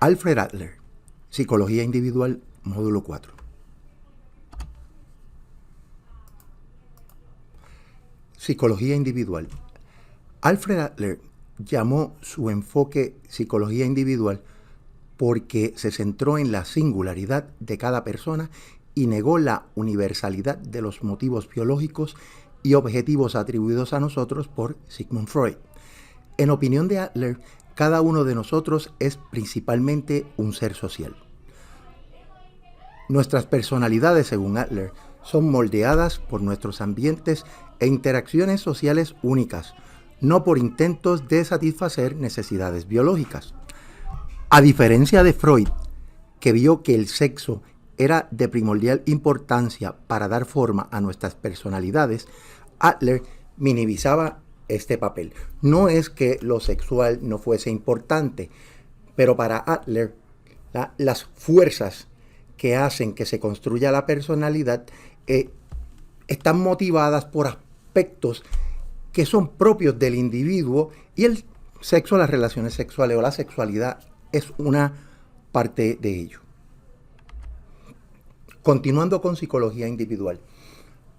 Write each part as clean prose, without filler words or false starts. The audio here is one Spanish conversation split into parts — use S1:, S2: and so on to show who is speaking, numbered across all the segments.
S1: Alfred Adler, Psicología Individual, módulo 4. Psicología individual. Alfred Adler llamó su enfoque psicología individual porque se centró en la singularidad de cada persona y negó la universalidad de los motivos biológicos y objetivos atribuidos a nosotros por Sigmund Freud. En opinión de Adler, cada uno de nosotros es principalmente un ser social. Nuestras personalidades, según Adler, son moldeadas por nuestros ambientes e interacciones sociales únicas, no por intentos de satisfacer necesidades biológicas. A diferencia de Freud, que vio que el sexo era de primordial importancia para dar forma a nuestras personalidades, Adler minimizaba este papel. No es que lo sexual no fuese importante, pero para Adler, las fuerzas que hacen que se construya la personalidad están motivadas por aspectos que son propios del individuo, y el sexo, las relaciones sexuales o la sexualidad es una parte de ello. Continuando con psicología individual.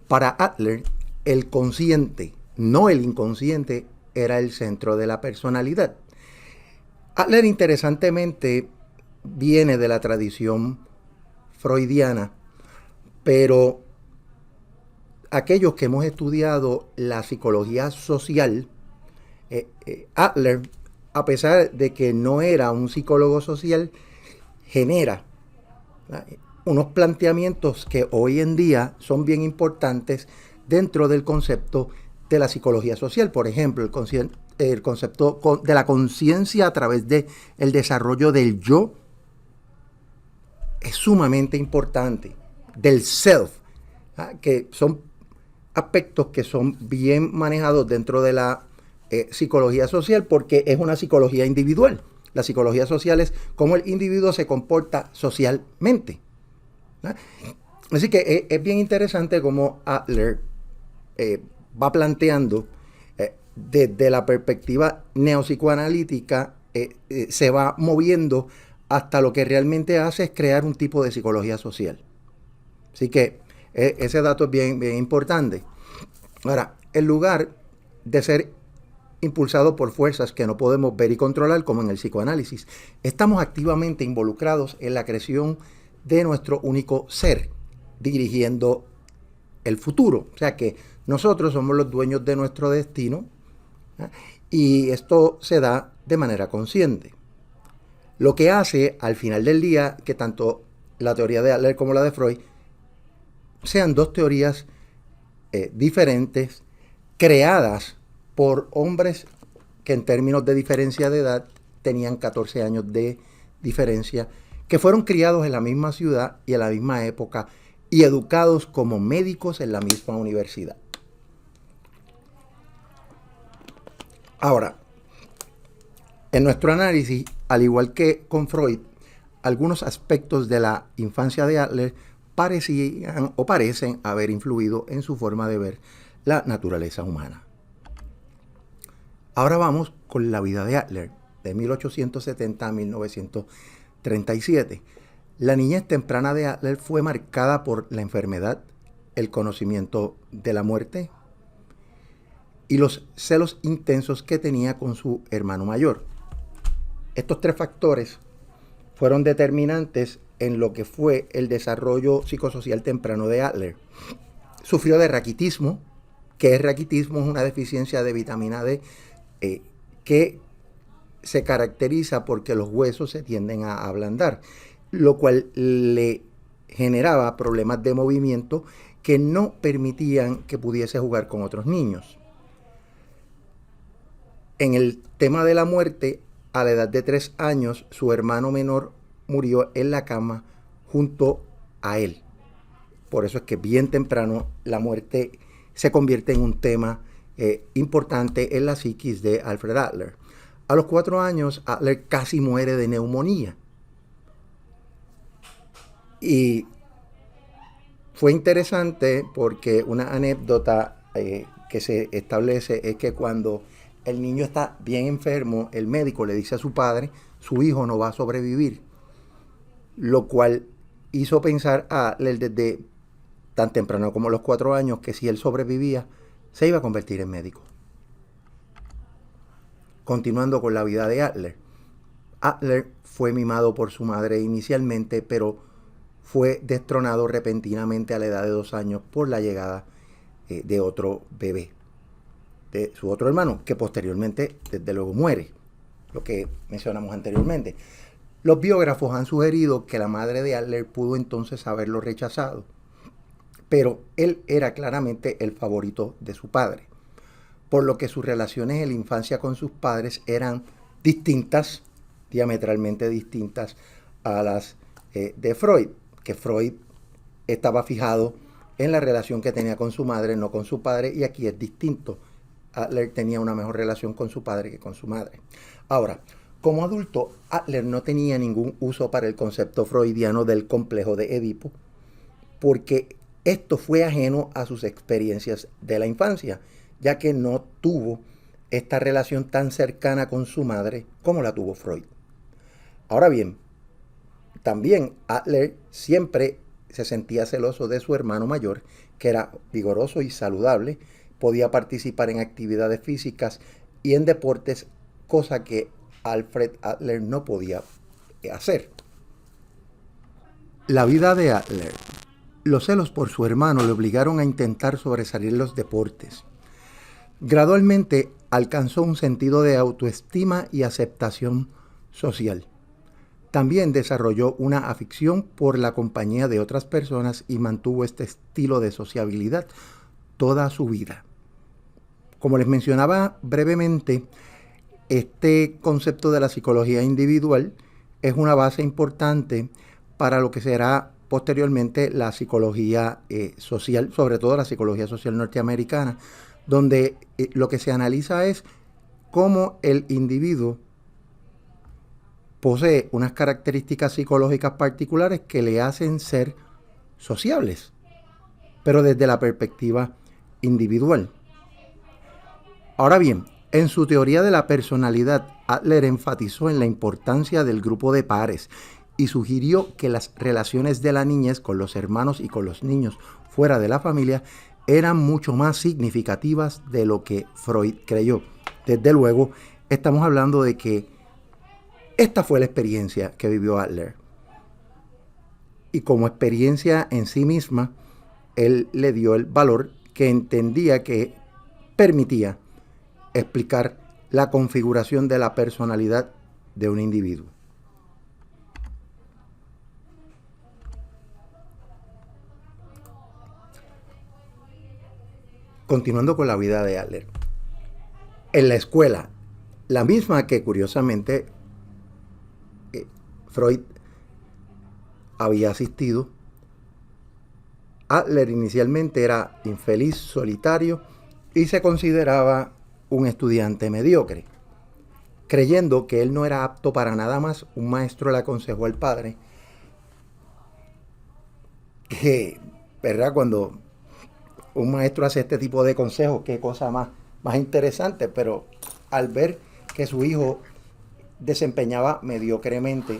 S1: Para Adler, el consciente, no el inconsciente, era el centro de la personalidad. Adler, interesantemente, viene de la tradición freudiana, pero aquellos que hemos estudiado la psicología social, Adler, a pesar de que no era un psicólogo social, genera unos planteamientos que hoy en día son bien importantes dentro del concepto de la psicología social. Por ejemplo, el concepto de la conciencia a través del desarrollo del yo es sumamente importante, del self, que son aspectos que son bien manejados dentro de la psicología social, porque es una psicología individual. La psicología social es cómo el individuo se comporta socialmente. Así que es bien interesante cómo Adler va planteando desde la perspectiva neopsicoanalítica, se va moviendo hasta lo que realmente hace es crear un tipo de psicología social. Así que ese dato es bien importante. Ahora, en lugar de ser impulsado por fuerzas que no podemos ver y controlar, como en el psicoanálisis, estamos activamente involucrados en la creación de nuestro único ser, dirigiendo el futuro. O sea que nosotros somos los dueños de nuestro destino, y esto se da de manera consciente. Lo que hace al final del día que tanto la teoría de Adler como la de Freud sean dos teorías diferentes, creadas por hombres que en términos de diferencia de edad tenían 14 años de diferencia, que fueron criados en la misma ciudad y en la misma época y educados como médicos en la misma universidad. Ahora, en nuestro análisis, al igual que con Freud, algunos aspectos de la infancia de Adler parecían o parecen haber influido en su forma de ver la naturaleza humana. Ahora vamos con la vida de Adler, de 1870 a 1937. La niñez temprana de Adler fue marcada por la enfermedad, el conocimiento de la muerte y los celos intensos que tenía con su hermano mayor. Estos tres factores fueron determinantes en lo que fue el desarrollo psicosocial temprano de Adler. Sufrió de raquitismo, que es raquitismo, es una deficiencia de vitamina D que se caracteriza porque los huesos se tienden a ablandar, lo cual le generaba problemas de movimiento que no permitían que pudiese jugar con otros niños. En el tema de la muerte, a la edad de 3 años, su hermano menor murió en la cama junto a él. Por eso es que bien temprano la muerte se convierte en un tema importante en la psiquis de Alfred Adler. A los 4 años, Adler casi muere de neumonía. Y fue interesante porque una anécdota que se establece es que cuando el niño está bien enfermo, el médico le dice a su padre, su hijo no va a sobrevivir, lo cual hizo pensar a Adler desde tan temprano como los 4 años que si él sobrevivía, se iba a convertir en médico. Continuando con la vida de Adler. Adler fue mimado por su madre inicialmente, pero fue destronado repentinamente a la edad de 2 años por la llegada de otro bebé, de su otro hermano, que posteriormente, desde luego, muere, lo que mencionamos anteriormente. Los biógrafos han sugerido que la madre de Adler pudo entonces haberlo rechazado, pero él era claramente el favorito de su padre, por lo que sus relaciones en la infancia con sus padres eran distintas, diametralmente distintas a las de Freud, que Freud estaba fijado en la relación que tenía con su madre, no con su padre, y aquí es distinto. Adler tenía una mejor relación con su padre que con su madre. Ahora, como adulto, Adler no tenía ningún uso para el concepto freudiano del complejo de Edipo, porque esto fue ajeno a sus experiencias de la infancia, ya que no tuvo esta relación tan cercana con su madre como la tuvo Freud. Ahora bien, también Adler siempre se sentía celoso de su hermano mayor, que era vigoroso y saludable, podía participar en actividades físicas y en deportes, cosa que Alfred Adler no podía hacer. La vida de Adler. Los celos por su hermano le obligaron a intentar sobresalir en los deportes. Gradualmente alcanzó un sentido de autoestima y aceptación social. También desarrolló una afición por la compañía de otras personas y mantuvo este estilo de sociabilidad toda su vida. Como les mencionaba brevemente, este concepto de la psicología individual es una base importante para lo que será posteriormente la psicología social, sobre todo la psicología social norteamericana, donde lo que se analiza es cómo el individuo posee unas características psicológicas particulares que le hacen ser sociables, pero desde la perspectiva individual. Ahora bien, en su teoría de la personalidad, Adler enfatizó en la importancia del grupo de pares y sugirió que las relaciones de la niñez con los hermanos y con los niños fuera de la familia eran mucho más significativas de lo que Freud creyó. Desde luego, estamos hablando de que esta fue la experiencia que vivió Adler. Y como experiencia en sí misma, él le dio el valor que entendía que permitía explicar la configuración de la personalidad de un individuo. Continuando con la vida de Adler. En la escuela, la misma que curiosamente Freud había asistido, Adler inicialmente era infeliz, solitario y se consideraba un estudiante mediocre. Creyendo que él no era apto para nada más, un maestro le aconsejó al padre que, ¿verdad? Cuando un maestro hace este tipo de consejos, qué cosa más interesante, pero al ver que su hijo desempeñaba mediocremente,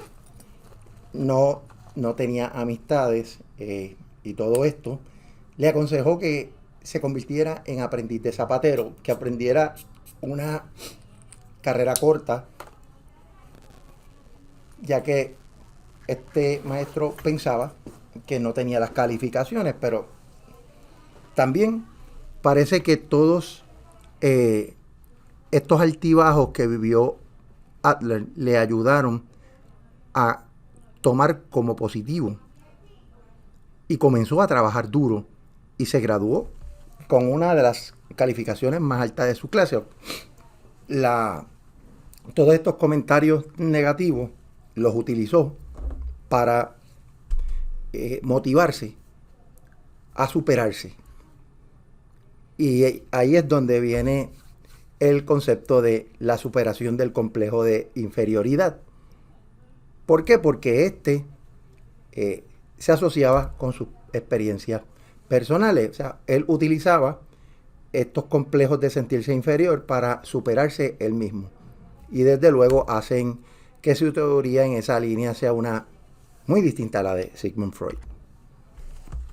S1: no tenía amistades y todo esto, le aconsejó que se convirtiera en aprendiz de zapatero, que aprendiera una carrera corta, ya que este maestro pensaba que no tenía las calificaciones, pero también parece que todos estos altibajos que vivió Adler le ayudaron a tomar como positivo y comenzó a trabajar duro y se graduó con una de las calificaciones más altas de su clase. Todos estos comentarios negativos los utilizó para motivarse a superarse. Y ahí es donde viene el concepto de la superación del complejo de inferioridad. ¿Por qué? Porque se asociaba con sus experiencias personales. O sea, él utilizaba estos complejos de sentirse inferior para superarse él mismo. Y desde luego hacen que su teoría en esa línea sea una muy distinta a la de Sigmund Freud.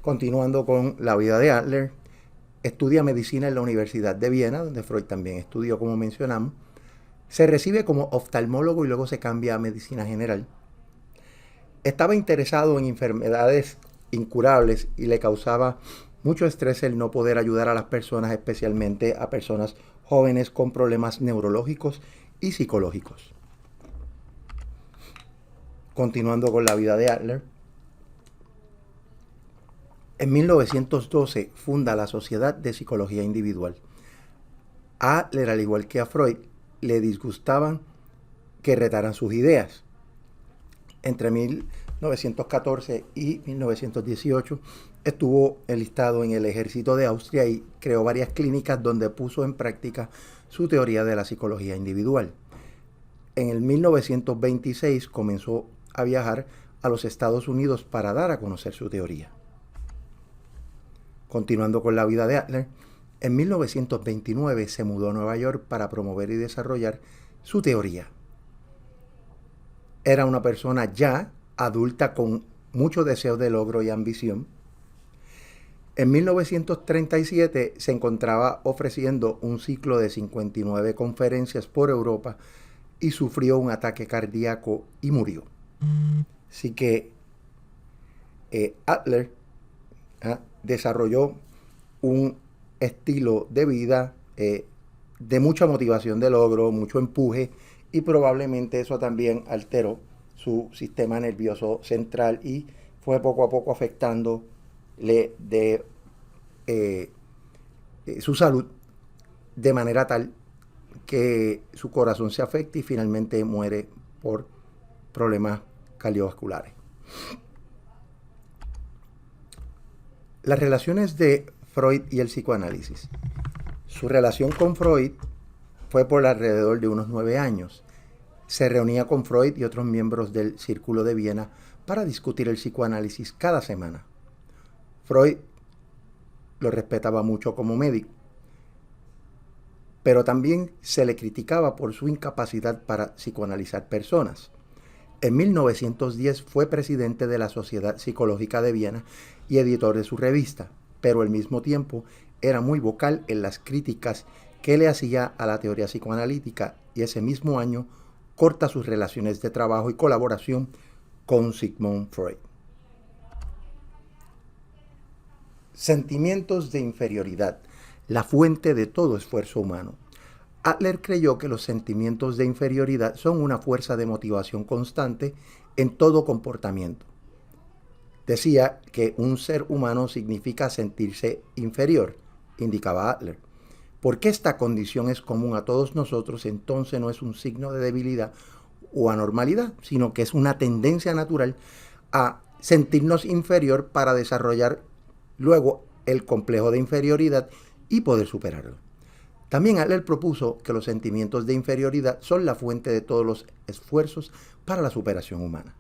S1: Continuando con la vida de Adler, estudia medicina en la Universidad de Viena, donde Freud también estudió, como mencionamos. Se recibe como oftalmólogo y luego se cambia a medicina general. Estaba interesado en enfermedades incurables y le causaba mucho estrés el no poder ayudar a las personas, especialmente a personas jóvenes con problemas neurológicos y psicológicos. Continuando con la vida de Adler, en 1912 funda la Sociedad de Psicología Individual. A Adler, al igual que a Freud, le disgustaban que retaran sus ideas. Entre 1914 y 1918 estuvo enlistado en el ejército de Austria y creó varias clínicas donde puso en práctica su teoría de la psicología individual. En el 1926 comenzó a viajar a los Estados Unidos para dar a conocer su teoría. Continuando con la vida de Adler, en 1929 se mudó a Nueva York para promover y desarrollar su teoría. Era una persona ya adulta con mucho deseo de logro y ambición. En 1937 se encontraba ofreciendo un ciclo de 59 conferencias por Europa y sufrió un ataque cardíaco y murió. Así que Adler desarrolló un estilo de vida de mucha motivación de logro, mucho empuje, y probablemente eso también alteró su sistema nervioso central y fue poco a poco afectándole su salud de manera tal que su corazón se afecta y finalmente muere por problemas cardiovasculares. Las relaciones de Freud y el psicoanálisis. Su relación con Freud fue por alrededor de unos 9 años. Se reunía con Freud y otros miembros del Círculo de Viena para discutir el psicoanálisis cada semana. Freud lo respetaba mucho como médico, pero también se le criticaba por su incapacidad para psicoanalizar personas. En 1910 fue presidente de la Sociedad Psicológica de Viena y editor de su revista, pero al mismo tiempo era muy vocal en las críticas que le hacía a la teoría psicoanalítica, y ese mismo año corta sus relaciones de trabajo y colaboración con Sigmund Freud. Sentimientos de inferioridad, la fuente de todo esfuerzo humano. Adler creyó que los sentimientos de inferioridad son una fuerza de motivación constante en todo comportamiento. Decía que un ser humano significa sentirse inferior, indicaba Adler. Porque esta condición es común a todos nosotros, entonces no es un signo de debilidad o anormalidad, sino que es una tendencia natural a sentirnos inferior para desarrollar luego el complejo de inferioridad y poder superarlo. También Adler propuso que los sentimientos de inferioridad son la fuente de todos los esfuerzos para la superación humana.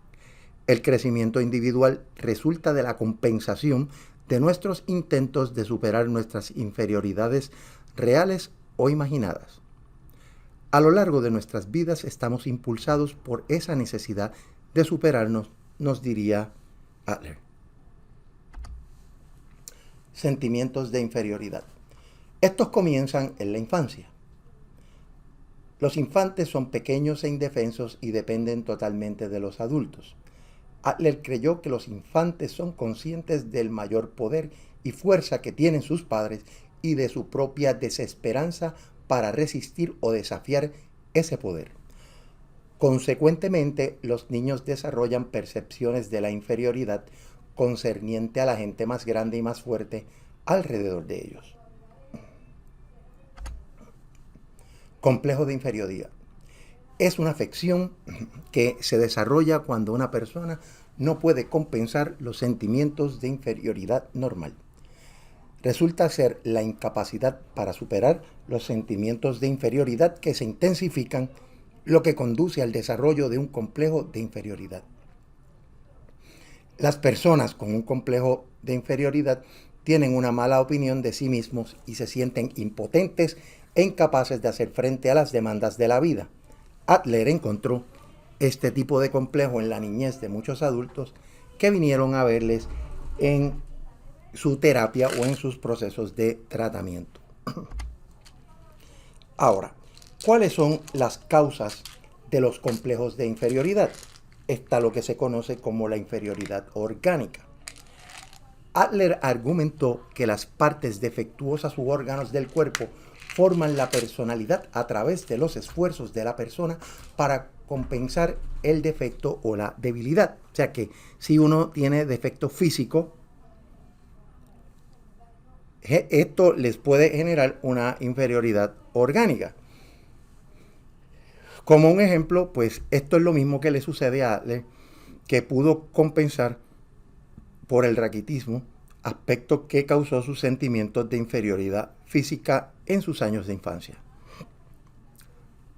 S1: El crecimiento individual resulta de la compensación de nuestros intentos de superar nuestras inferioridades reales o imaginadas. A lo largo de nuestras vidas estamos impulsados por esa necesidad de superarnos, nos diría Adler. Sentimientos de inferioridad. Estos comienzan en la infancia. Los infantes son pequeños e indefensos y dependen totalmente de los adultos. Adler creyó que los infantes son conscientes del mayor poder y fuerza que tienen sus padres y de su propia desesperanza para resistir o desafiar ese poder. Consecuentemente, los niños desarrollan percepciones de la inferioridad concerniente a la gente más grande y más fuerte alrededor de ellos. Complejo de inferioridad. Es una afección que se desarrolla cuando una persona no puede compensar los sentimientos de inferioridad normal. Resulta ser la incapacidad para superar los sentimientos de inferioridad que se intensifican, lo que conduce al desarrollo de un complejo de inferioridad. Las personas con un complejo de inferioridad tienen una mala opinión de sí mismos y se sienten impotentes e incapaces de hacer frente a las demandas de la vida. Adler encontró este tipo de complejo en la niñez de muchos adultos que vinieron a verles en su terapia o en sus procesos de tratamiento. Ahora, ¿cuáles son las causas de los complejos de inferioridad? Está lo que se conoce como la inferioridad orgánica. Adler argumentó que las partes defectuosas u órganos del cuerpo forman la personalidad a través de los esfuerzos de la persona para compensar el defecto o la debilidad. O sea que si uno tiene defecto físico, esto les puede generar una inferioridad orgánica. Como un ejemplo, pues esto es lo mismo que le sucede a Adler, que pudo compensar por el raquitismo, aspecto que causó sus sentimientos de inferioridad física en sus años de infancia.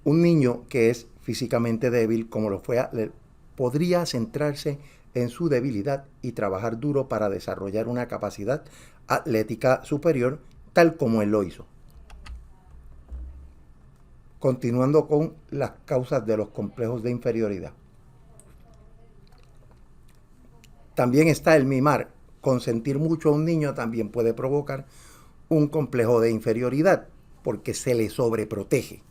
S1: Un niño que es físicamente débil, como lo fue Adler, podría centrarse en su debilidad y trabajar duro para desarrollar una capacidad atlética superior, tal como él lo hizo. Continuando con las causas de los complejos de inferioridad. También está el mimar. Consentir mucho a un niño también puede provocar un complejo de inferioridad porque se le sobreprotege.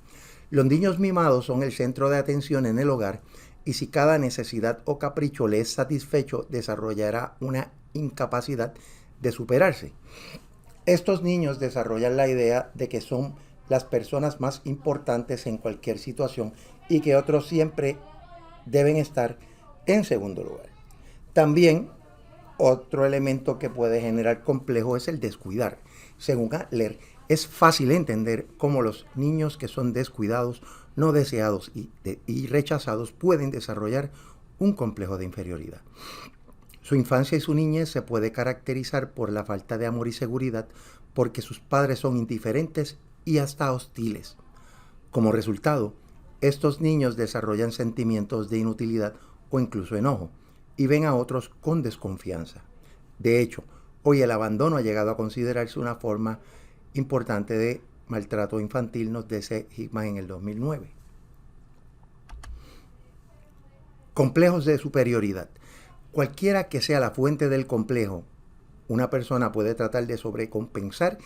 S1: Los niños mimados son el centro de atención en el hogar y si cada necesidad o capricho le es satisfecho, desarrollará una incapacidad de superarse. Estos niños desarrollan la idea de que son las personas más importantes en cualquier situación y que otros siempre deben estar en segundo lugar. También otro elemento que puede generar complejo es el descuidar. Según Adler, es fácil entender cómo los niños que son descuidados, no deseados y rechazados pueden desarrollar un complejo de inferioridad. Su infancia y su niñez se puede caracterizar por la falta de amor y seguridad porque sus padres son indiferentes y hasta hostiles. Como resultado, estos niños desarrollan sentimientos de inutilidad o incluso enojo y ven a otros con desconfianza. De hecho, hoy el abandono ha llegado a considerarse una forma importante de maltrato infantil, nos dice Hickman en el 2009. Complejos de superioridad. Cualquiera que sea la fuente del complejo, una persona puede tratar de sobrecompensar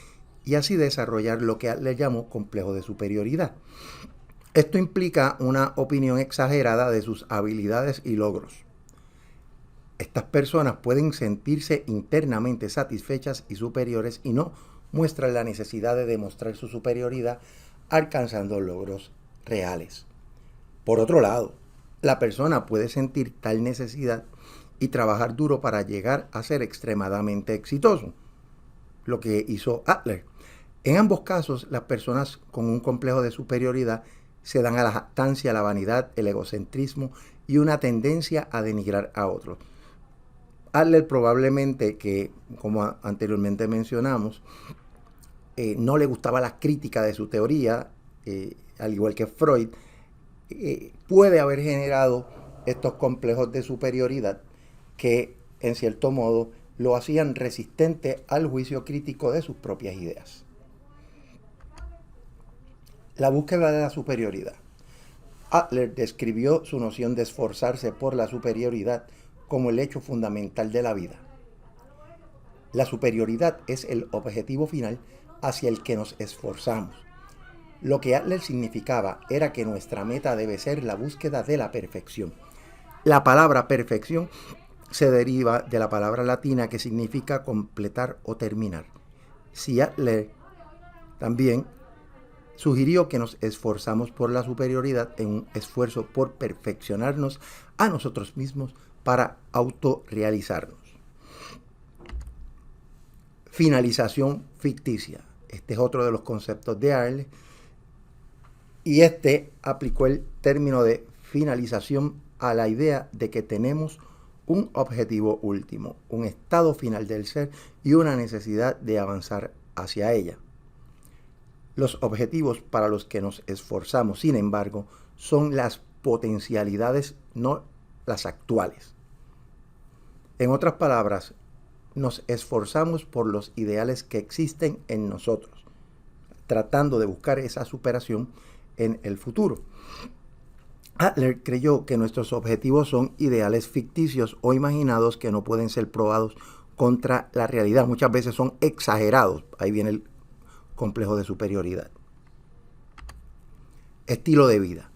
S1: y así desarrollar lo que le llamó complejo de superioridad. Esto implica una opinión exagerada de sus habilidades y logros. Estas personas pueden sentirse internamente satisfechas y superiores y no muestran la necesidad de demostrar su superioridad alcanzando logros reales. Por otro lado, la persona puede sentir tal necesidad y trabajar duro para llegar a ser extremadamente exitoso, lo que hizo Adler. En ambos casos, las personas con un complejo de superioridad se dan a la jactancia, la vanidad, el egocentrismo y una tendencia a denigrar a otros. Adler probablemente, que como anteriormente mencionamos, no le gustaba la crítica de su teoría, al igual que Freud, puede haber generado estos complejos de superioridad que en cierto modo lo hacían resistente al juicio crítico de sus propias ideas. La búsqueda de la superioridad. Adler describió su noción de esforzarse por la superioridad como el hecho fundamental de la vida. La superioridad es el objetivo final hacia el que nos esforzamos. Lo que Adler significaba era que nuestra meta debe ser la búsqueda de la perfección. La palabra perfección se deriva de la palabra latina que significa completar o terminar. Si Adler también sugirió que nos esforzamos por la superioridad en un esfuerzo por perfeccionarnos a nosotros mismos para autorrealizarnos. Finalización ficticia. Este es otro de los conceptos de Adler. Y aplicó el término de finalización a la idea de que tenemos un objetivo último, un estado final del ser y una necesidad de avanzar hacia ella. Los objetivos para los que nos esforzamos, sin embargo, son las potencialidades, no las actuales. En otras palabras, nos esforzamos por los ideales que existen en nosotros, tratando de buscar esa superación en el futuro. Adler creyó que nuestros objetivos son ideales ficticios o imaginados que no pueden ser probados contra la realidad. Muchas veces son exagerados. Ahí viene el complejo de superioridad. Estilo de vida.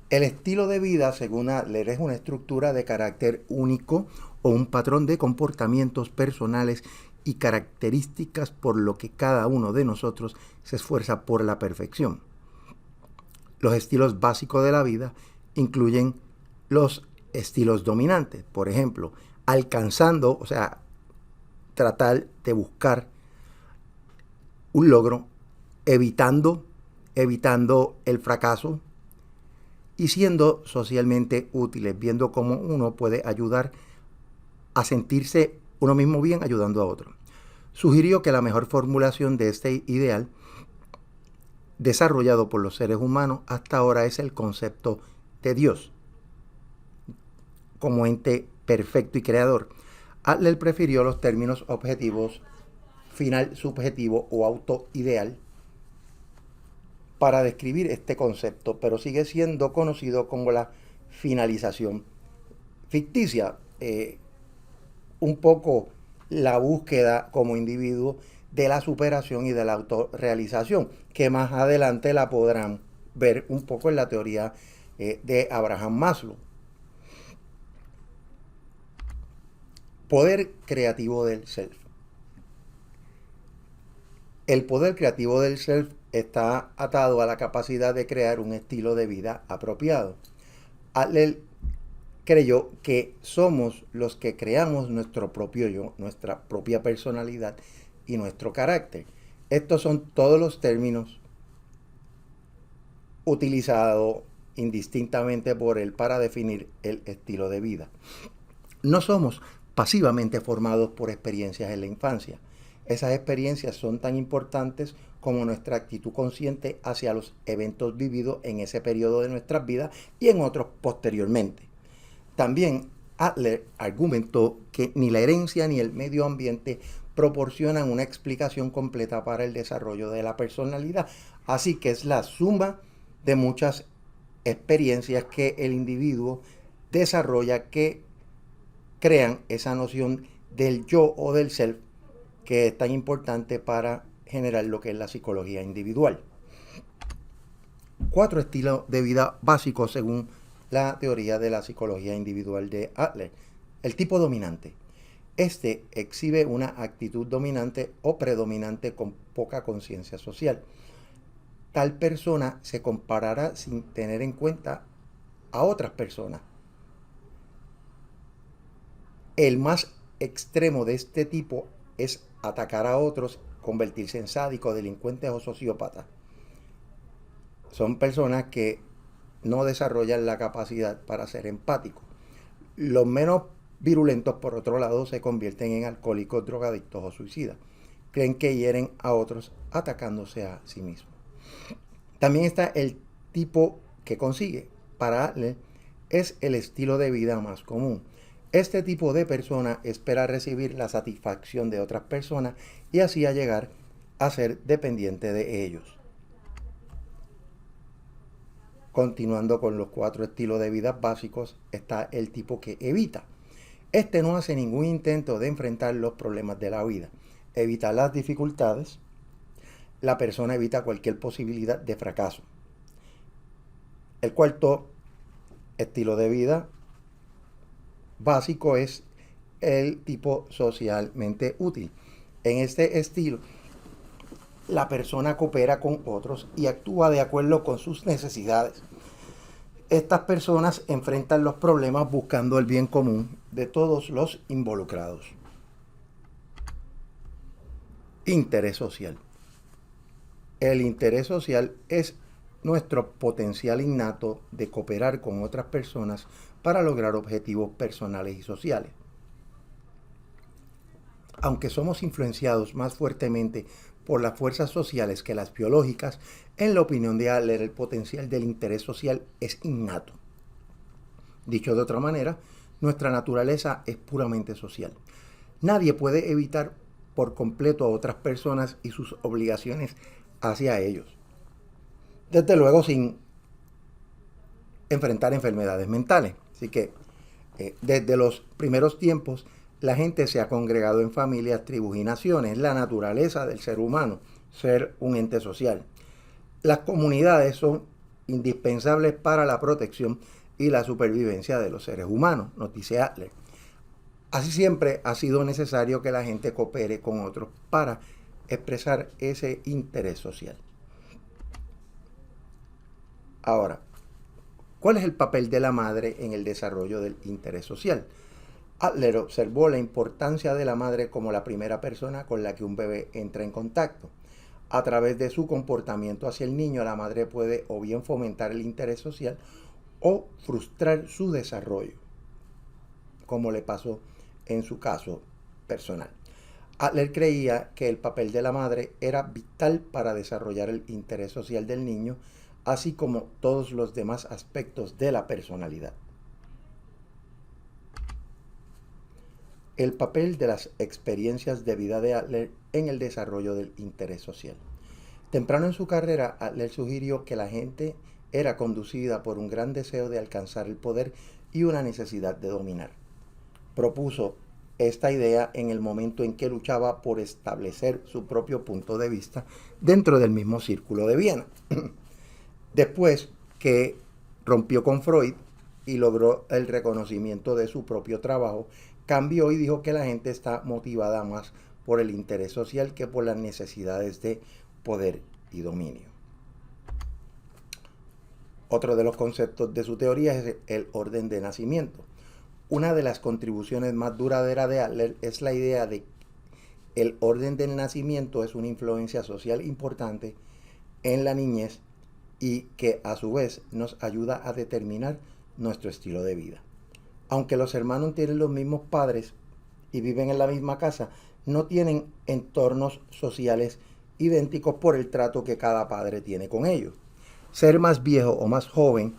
S1: El estilo de vida, según Adler, es una estructura de carácter único o un patrón de comportamientos personales y características por lo que cada uno de nosotros se esfuerza por la perfección. Los estilos básicos de la vida incluyen los estilos dominantes, por ejemplo, alcanzando, o sea, tratar de buscar un logro, evitando el fracaso y siendo socialmente útiles, viendo cómo uno puede ayudar a sentirse uno mismo bien ayudando a otro. Sugirió que la mejor formulación de este ideal desarrollado por los seres humanos hasta ahora es el concepto de Dios como ente perfecto y creador. Adler prefirió los términos objetivos, final subjetivo o autoideal para describir este concepto, pero sigue siendo conocido como la finalización ficticia. Un poco la búsqueda como individuo de la superación y de la autorrealización, que más adelante la podrán ver un poco en la teoría de Abraham Maslow. Poder creativo del self. El poder creativo del self está atado a la capacidad de crear un estilo de vida apropiado. Adler creyó que somos los que creamos nuestro propio yo, nuestra propia personalidad y nuestro carácter. Estos son todos los términos utilizados indistintamente por él para definir el estilo de vida. No somos pasivamente formados por experiencias en la infancia. Esas experiencias son tan importantes como nuestra actitud consciente hacia los eventos vividos en ese periodo de nuestras vidas y en otros posteriormente. También Adler argumentó que ni la herencia ni el medio ambiente proporcionan una explicación completa para el desarrollo de la personalidad, así que es la suma de muchas experiencias que el individuo desarrolla que crean esa noción del yo o del self que es tan importante para generar lo que es la psicología individual. 4 estilos de vida básicos según la teoría de la psicología individual de Adler. El tipo dominante. Este exhibe una actitud dominante o predominante con poca conciencia social. Tal persona se comparará sin tener en cuenta a otras personas. El más extremo de este tipo es atacar a otros, convertirse en sádicos, delincuentes o sociópatas. Son personas que no desarrollan la capacidad para ser empáticos. Los menos virulentos, por otro lado, se convierten en alcohólicos, drogadictos o suicidas. Creen que hieren a otros atacándose a sí mismos. También está el tipo que consigue. Para Adler es el estilo de vida más común. Este tipo de persona espera recibir la satisfacción de otras personas y así a llegar a ser dependiente de ellos. Continuando con los 4 estilos de vida básicos, está el tipo que evita. Este no hace ningún intento de enfrentar los problemas de la vida. Evita las dificultades. La persona evita cualquier posibilidad de fracaso. El 4º estilo de vida básico es el tipo socialmente útil. En este estilo, la persona coopera con otros y actúa de acuerdo con sus necesidades. Estas personas enfrentan los problemas buscando el bien común de todos los involucrados. Interés social. El interés social es nuestro potencial innato de cooperar con otras personas para lograr objetivos personales y sociales. Aunque somos influenciados más fuertemente por las fuerzas sociales que las biológicas, en la opinión de Adler el potencial del interés social es innato. Dicho de otra manera, nuestra naturaleza es puramente social. Nadie puede evitar por completo a otras personas y sus obligaciones hacia ellos. Desde luego sin enfrentar enfermedades mentales. Así que desde los primeros tiempos la gente se ha congregado en familias, tribus y naciones. La naturaleza del ser humano, ser un ente social. Las comunidades son indispensables para la protección y la supervivencia de los seres humanos, nos dice Adler. Así siempre ha sido necesario que la gente coopere con otros para expresar ese interés social. Ahora, ¿cuál es el papel de la madre en el desarrollo del interés social? Adler observó la importancia de la madre como la primera persona con la que un bebé entra en contacto. A través de su comportamiento hacia el niño, la madre puede o bien fomentar el interés social o frustrar su desarrollo, como le pasó en su caso personal. Adler creía que el papel de la madre era vital para desarrollar el interés social del niño, así como todos los demás aspectos de la personalidad. El papel de las experiencias de vida de Adler en el desarrollo del interés social. Temprano en su carrera, Adler sugirió que la gente era conducida por un gran deseo de alcanzar el poder y una necesidad de dominar. Propuso esta idea en el momento en que luchaba por establecer su propio punto de vista dentro del mismo círculo de Viena. Después que rompió con Freud y logró el reconocimiento de su propio trabajo, cambió y dijo que la gente está motivada más por el interés social que por las necesidades de poder y dominio. Otro de los conceptos de su teoría es el orden de nacimiento. Una de las contribuciones más duraderas de Adler es la idea de que el orden del nacimiento es una influencia social importante en la niñez y que a su vez nos ayuda a determinar nuestro estilo de vida. Aunque los hermanos tienen los mismos padres y viven en la misma casa, no tienen entornos sociales idénticos por el trato que cada padre tiene con ellos. Ser más viejo o más joven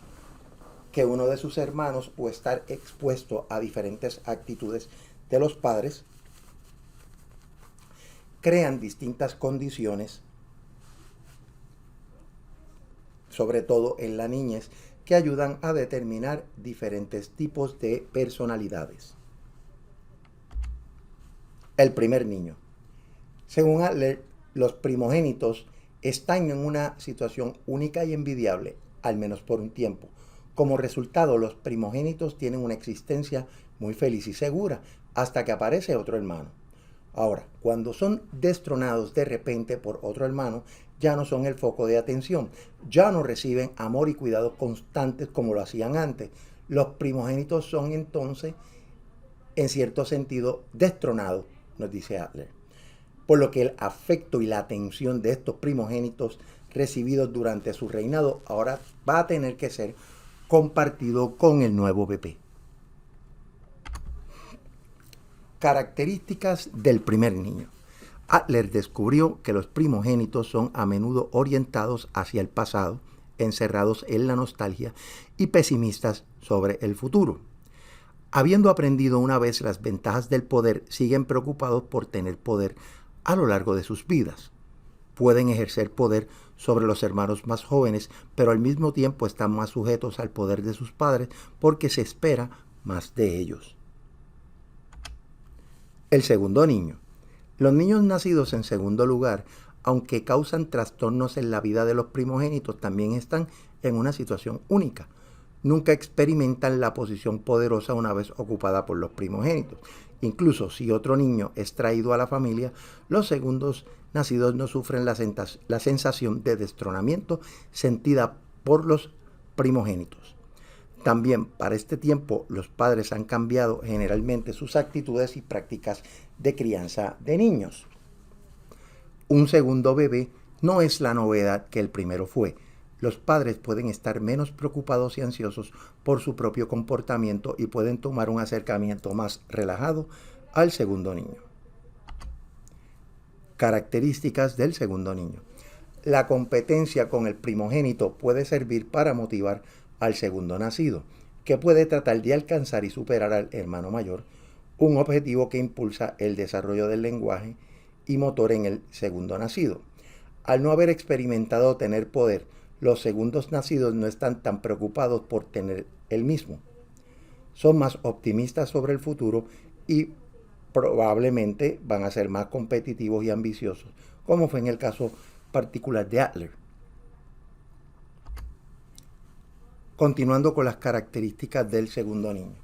S1: que uno de sus hermanos o estar expuesto a diferentes actitudes de los padres crean distintas condiciones, sobre todo en la niñez, que ayudan a determinar diferentes tipos de personalidades. El primer niño. Según Adler, los primogénitos están en una situación única y envidiable, al menos por un tiempo. Como resultado, los primogénitos tienen una existencia muy feliz y segura hasta que aparece otro hermano. Ahora, cuando son destronados de repente por otro hermano, ya no son el foco de atención, ya no reciben amor y cuidados constantes como lo hacían antes. Los primogénitos son entonces, en cierto sentido, destronados, nos dice Adler. Por lo que el afecto y la atención de estos primogénitos recibidos durante su reinado ahora va a tener que ser compartido con el nuevo bebé. Características del primer niño. Adler descubrió que los primogénitos son a menudo orientados hacia el pasado, encerrados en la nostalgia y pesimistas sobre el futuro. Habiendo aprendido una vez las ventajas del poder, siguen preocupados por tener poder a lo largo de sus vidas. Pueden ejercer poder sobre los hermanos más jóvenes, pero al mismo tiempo están más sujetos al poder de sus padres porque se espera más de ellos. El segundo niño. Los niños nacidos en segundo lugar, aunque causan trastornos en la vida de los primogénitos, también están en una situación única. Nunca experimentan la posición poderosa una vez ocupada por los primogénitos. Incluso si otro niño es traído a la familia, los segundos nacidos no sufren la sensación de destronamiento sentida por los primogénitos. También para este tiempo los padres han cambiado generalmente sus actitudes y prácticas de crianza de niños. Un segundo bebé no es la novedad que el primero fue. Los padres pueden estar menos preocupados y ansiosos por su propio comportamiento y pueden tomar un acercamiento más relajado al segundo niño. Características del segundo niño. La competencia con el primogénito puede servir para motivar al segundo nacido, que puede tratar de alcanzar y superar al hermano mayor, un objetivo que impulsa el desarrollo del lenguaje y motor en el segundo nacido. Al no haber experimentado tener poder, los segundos nacidos no están tan preocupados por tener el mismo. Son más optimistas sobre el futuro y probablemente van a ser más competitivos y ambiciosos, como fue en el caso particular de Adler. Continuando con las características del segundo niño.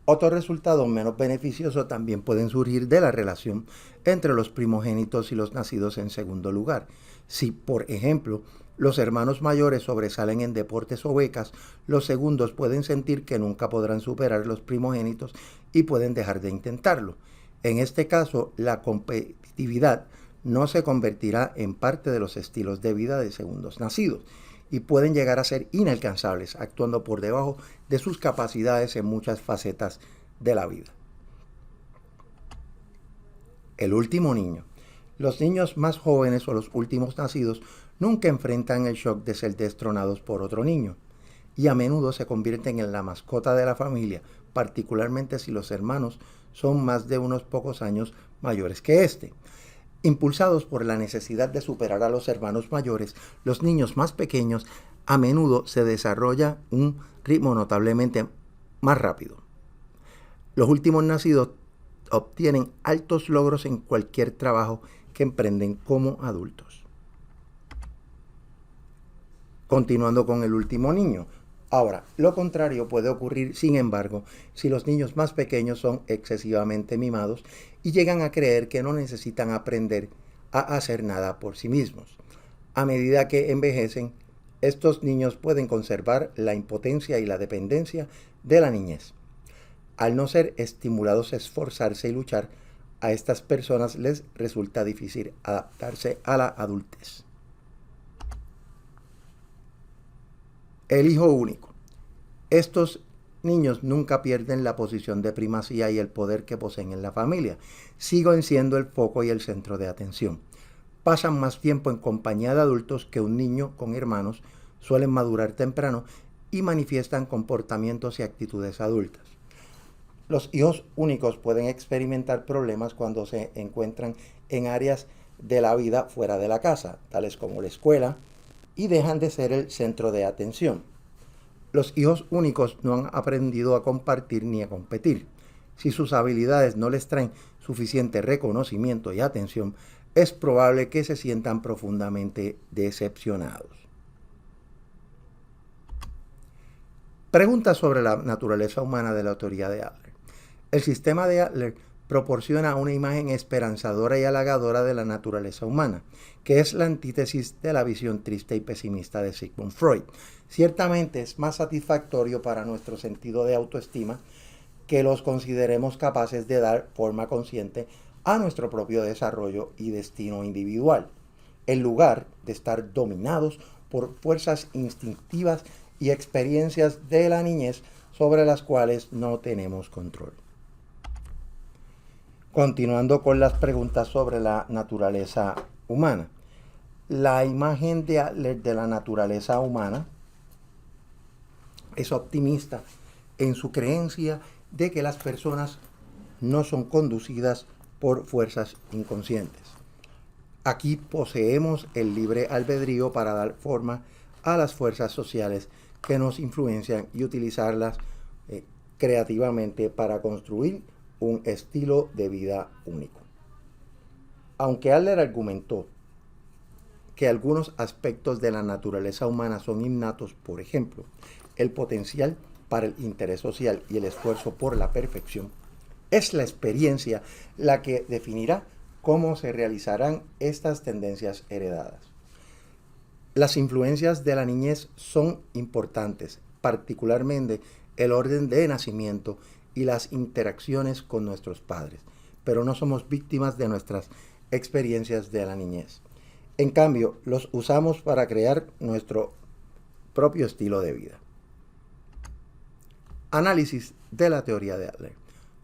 S1: Otros resultados menos beneficiosos también pueden surgir de la relación entre los primogénitos y los nacidos en segundo lugar. Si, por ejemplo, los hermanos mayores sobresalen en deportes o becas, los segundos pueden sentir que nunca podrán superar a los primogénitos y pueden dejar de intentarlo. En este caso, la competitividad no se convertirá en parte de los estilos de vida de segundos nacidos y pueden llegar a ser inalcanzables, actuando por debajo de sus capacidades en muchas facetas de la vida. El último niño. Los niños más jóvenes o los últimos nacidos nunca enfrentan el shock de ser destronados por otro niño y a menudo se convierten en la mascota de la familia, particularmente si los hermanos son más de unos pocos años mayores que este. Impulsados por la necesidad de superar a los hermanos mayores, los niños más pequeños a menudo se desarrolla un ritmo notablemente más rápido. Los últimos nacidos obtienen altos logros en cualquier trabajo que emprenden como adultos. Continuando con el último niño. Ahora, lo contrario puede ocurrir, sin embargo, si los niños más pequeños son excesivamente mimados y llegan a creer que no necesitan aprender a hacer nada por sí mismos. A medida que envejecen, estos niños pueden conservar la impotencia y la dependencia de la niñez. Al no ser estimulados a esforzarse y luchar, a estas personas les resulta difícil adaptarse a la adultez. El hijo único. Estos niños nunca pierden la posición de primacía y el poder que poseen en la familia. Siguen siendo el foco y el centro de atención. Pasan más tiempo en compañía de adultos que un niño con hermanos, suelen madurar temprano y manifiestan comportamientos y actitudes adultas. Los hijos únicos pueden experimentar problemas cuando se encuentran en áreas de la vida fuera de la casa, tales como la escuela, y dejan de ser el centro de atención. Los hijos únicos no han aprendido a compartir ni a competir. Si sus habilidades no les traen suficiente reconocimiento y atención, es probable que se sientan profundamente decepcionados. Preguntas sobre la naturaleza humana de la teoría de Adler. El sistema de Adler proporciona una imagen esperanzadora y halagadora de la naturaleza humana, que es la antítesis de la visión triste y pesimista de Sigmund Freud. Ciertamente es más satisfactorio para nuestro sentido de autoestima que los consideremos capaces de dar forma consciente a nuestro propio desarrollo y destino individual, en lugar de estar dominados por fuerzas instintivas y experiencias de la niñez sobre las cuales no tenemos control. Continuando con las preguntas sobre la naturaleza humana. La imagen de Adler de la naturaleza humana es optimista en su creencia de que las personas no son conducidas por fuerzas inconscientes. Aquí poseemos el libre albedrío para dar forma a las fuerzas sociales que nos influencian y utilizarlas creativamente para construir un estilo de vida único. Aunque Adler argumentó que algunos aspectos de la naturaleza humana son innatos, por ejemplo, el potencial para el interés social y el esfuerzo por la perfección, es la experiencia la que definirá cómo se realizarán estas tendencias heredadas. Las influencias de la niñez son importantes, particularmente el orden de nacimiento y las interacciones con nuestros padres, pero no somos víctimas de nuestras experiencias de la niñez. En cambio, los usamos para crear nuestro propio estilo de vida. Análisis de la teoría de Adler.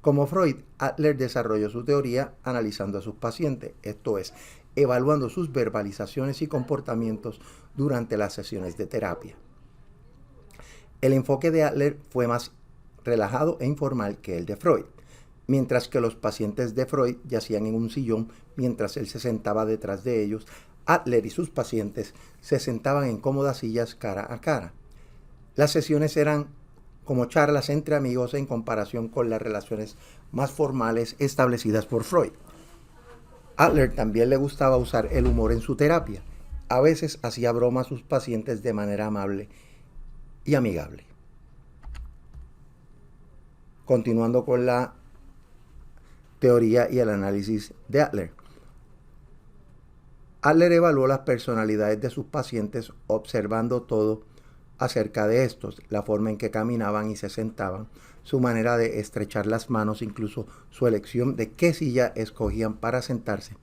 S1: Como Freud, Adler desarrolló su teoría analizando a sus pacientes, esto es, evaluando sus verbalizaciones y comportamientos durante las sesiones de terapia. El enfoque de Adler fue más relajado e informal que el de Freud, mientras que los pacientes de Freud yacían en un sillón mientras él se sentaba detrás de ellos, Adler y sus pacientes se sentaban en cómodas sillas cara a cara. Las sesiones eran como charlas entre amigos en comparación con las relaciones más formales establecidas por Freud. Adler también le gustaba usar el humor en su terapia. A veces hacía broma a sus pacientes de manera amable y amigable. Continuando con la teoría y el análisis de Adler. Adler evaluó las personalidades de sus pacientes observando todo acerca de estos, la forma en que caminaban y se sentaban, su manera de estrechar las manos, incluso su elección de qué silla escogían para sentarse.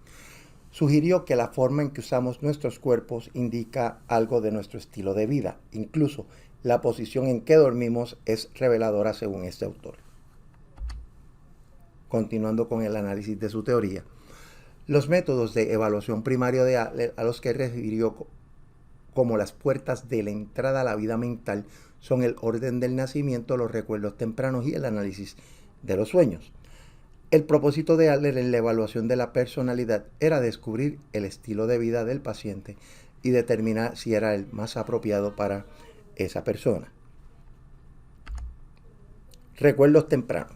S1: Sugirió que la forma en que usamos nuestros cuerpos indica algo de nuestro estilo de vida, incluso la posición en que dormimos es reveladora según este autor. Continuando con el análisis de su teoría. Los métodos de evaluación primaria de Adler, a los que refirió como las puertas de la entrada a la vida mental, son el orden del nacimiento, los recuerdos tempranos y el análisis de los sueños. El propósito de Adler en la evaluación de la personalidad era descubrir el estilo de vida del paciente y determinar si era el más apropiado para esa persona. Recuerdos tempranos.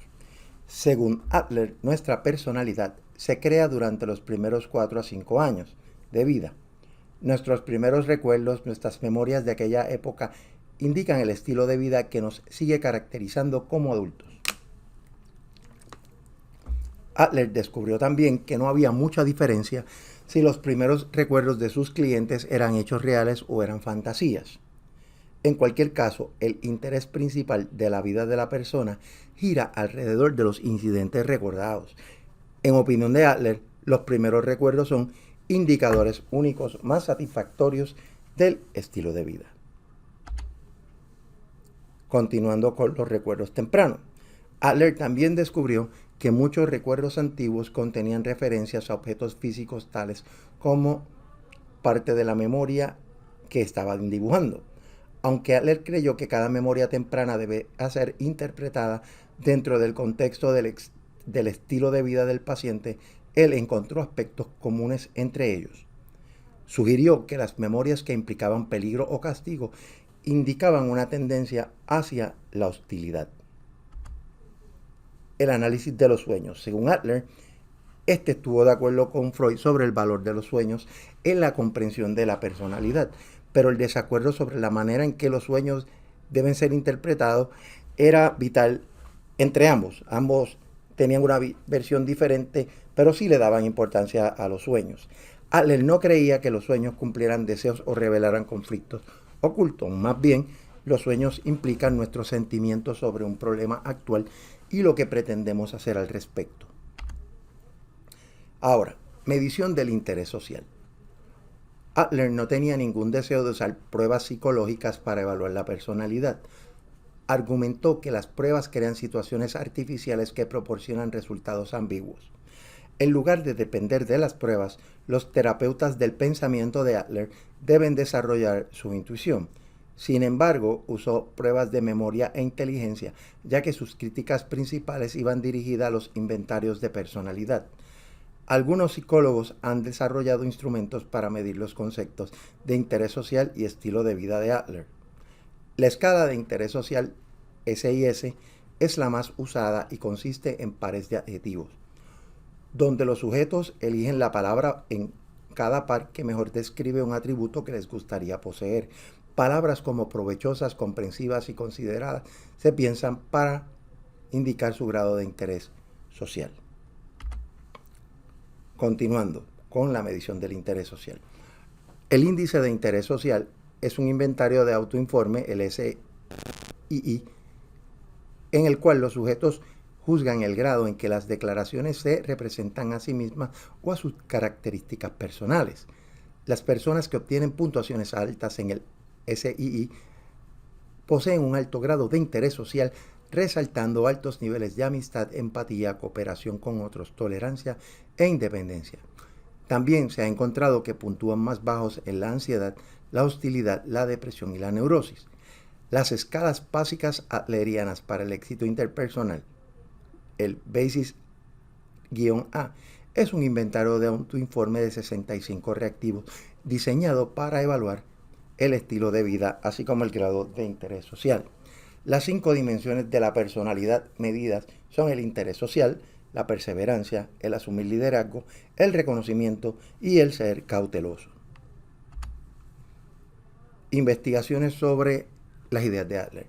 S1: Según Adler, nuestra personalidad se crea durante los primeros 4 a 5 años de vida. Nuestros primeros recuerdos, nuestras memorias de aquella época, indican el estilo de vida que nos sigue caracterizando como adultos. Adler descubrió también que no había mucha diferencia si los primeros recuerdos de sus clientes eran hechos reales o eran fantasías. En cualquier caso, el interés principal de la vida de la persona gira alrededor de los incidentes recordados. En opinión de Adler, los primeros recuerdos son indicadores únicos más satisfactorios del estilo de vida. Continuando con los recuerdos tempranos. Adler también descubrió que muchos recuerdos antiguos contenían referencias a objetos físicos tales como parte de la memoria que estaban dibujando. Aunque Adler creyó que cada memoria temprana debe ser interpretada dentro del contexto del estilo de vida del paciente, él encontró aspectos comunes entre ellos. Sugirió que las memorias que implicaban peligro o castigo indicaban una tendencia hacia la hostilidad. El análisis de los sueños. Según Adler, este estuvo de acuerdo con Freud sobre el valor de los sueños en la comprensión de la personalidad, pero el desacuerdo sobre la manera en que los sueños deben ser interpretados era vital entre ambos. Ambos tenían una versión diferente, pero sí le daban importancia a los sueños. Adler no creía que los sueños cumplieran deseos o revelaran conflictos ocultos. Más bien, los sueños implican nuestros sentimientos sobre un problema actual y lo que pretendemos hacer al respecto. Ahora, medición del interés social. Adler no tenía ningún deseo de usar pruebas psicológicas para evaluar la personalidad. Argumentó que las pruebas crean situaciones artificiales que proporcionan resultados ambiguos. En lugar de depender de las pruebas, los terapeutas del pensamiento de Adler deben desarrollar su intuición. Sin embargo, usó pruebas de memoria e inteligencia, ya que sus críticas principales iban dirigidas a los inventarios de personalidad. Algunos psicólogos han desarrollado instrumentos para medir los conceptos de interés social y estilo de vida de Adler. La escala de interés social, SIS, es la más usada y consiste en pares de adjetivos, donde los sujetos eligen la palabra en cada par que mejor describe un atributo que les gustaría poseer. Palabras como provechosas, comprensivas y consideradas se piensan para indicar su grado de interés social. Continuando con la medición del interés social. El índice de interés social es un inventario de autoinforme, el SII, en el cual los sujetos juzgan el grado en que las declaraciones se representan a sí mismas o a sus características personales. Las personas que obtienen puntuaciones altas en el SII poseen un alto grado de interés social, resaltando altos niveles de amistad, empatía, cooperación con otros, tolerancia e independencia. También se ha encontrado que puntúan más bajos en la ansiedad, la hostilidad, la depresión y la neurosis. Las escalas básicas adlerianas para el éxito interpersonal, el BASIS-A, es un inventario de autoinforme de 65 reactivos diseñado para evaluar el estilo de vida, así como el grado de interés social. Las 5 dimensiones de la personalidad medidas son el interés social, la perseverancia, el asumir liderazgo, el reconocimiento y el ser cauteloso. Investigaciones sobre las ideas de Adler.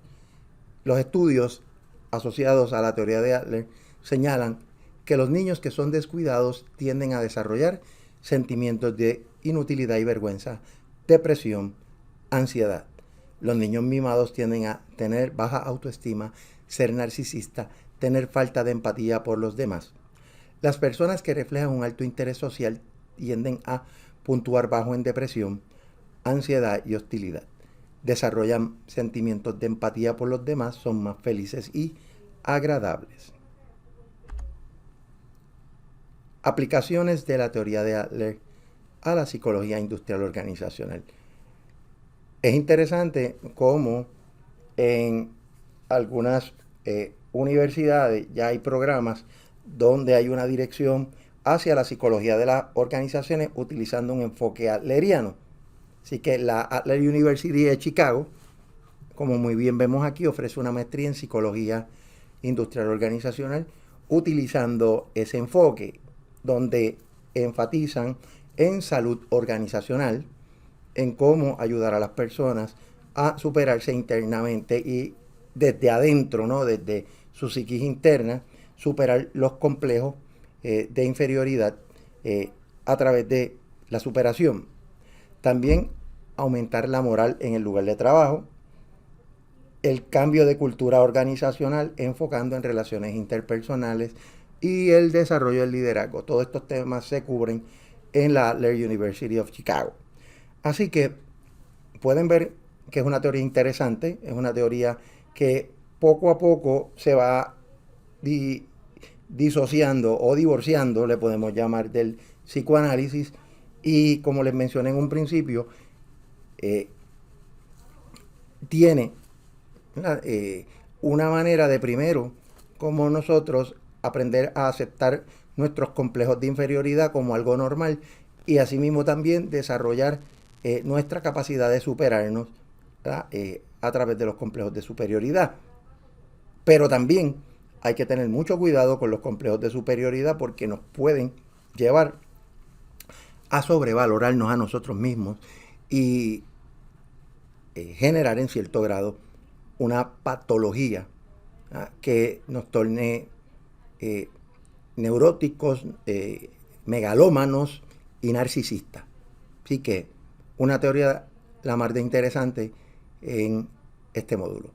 S1: Los estudios asociados a la teoría de Adler señalan que los niños que son descuidados tienden a desarrollar sentimientos de inutilidad y vergüenza, depresión, ansiedad. Los niños mimados tienden a tener baja autoestima, ser narcisista, tener falta de empatía por los demás. Las personas que reflejan un alto interés social tienden a puntuar bajo en depresión, ansiedad y hostilidad. Desarrollan sentimientos de empatía por los demás, son más felices y agradables. Aplicaciones de la teoría de Adler a la psicología industrial organizacional. Es interesante cómo en algunas universidades ya hay programas donde hay una dirección hacia la psicología de las organizaciones utilizando un enfoque adleriano. Así que la Adler University de Chicago, como muy bien vemos aquí, ofrece una maestría en psicología industrial organizacional utilizando ese enfoque, donde enfatizan en salud organizacional, en cómo ayudar a las personas a superarse internamente y desde adentro, ¿no? Desde su psiquis interna, superar los complejos de inferioridad a través de la superación. También aumentar la moral en el lugar de trabajo, el cambio de cultura organizacional enfocando en relaciones interpersonales y el desarrollo del liderazgo. Todos estos temas se cubren en la Adler University of Chicago. Así que pueden ver que es una teoría interesante, es una teoría que poco a poco se va disociando o divorciando, le podemos llamar, del psicoanálisis, y como les mencioné en un principio, tiene una manera de primero, como nosotros, aprender a aceptar nuestros complejos de inferioridad como algo normal y asimismo también desarrollar nuestra capacidad de superarnos a través de los complejos de superioridad. Pero también hay que tener mucho cuidado con los complejos de superioridad porque nos pueden llevar a sobrevalorarnos a nosotros mismos y generar en cierto grado una patología que nos torne neuróticos, megalómanos y narcisistas. Así que una teoría la más de interesante en este módulo.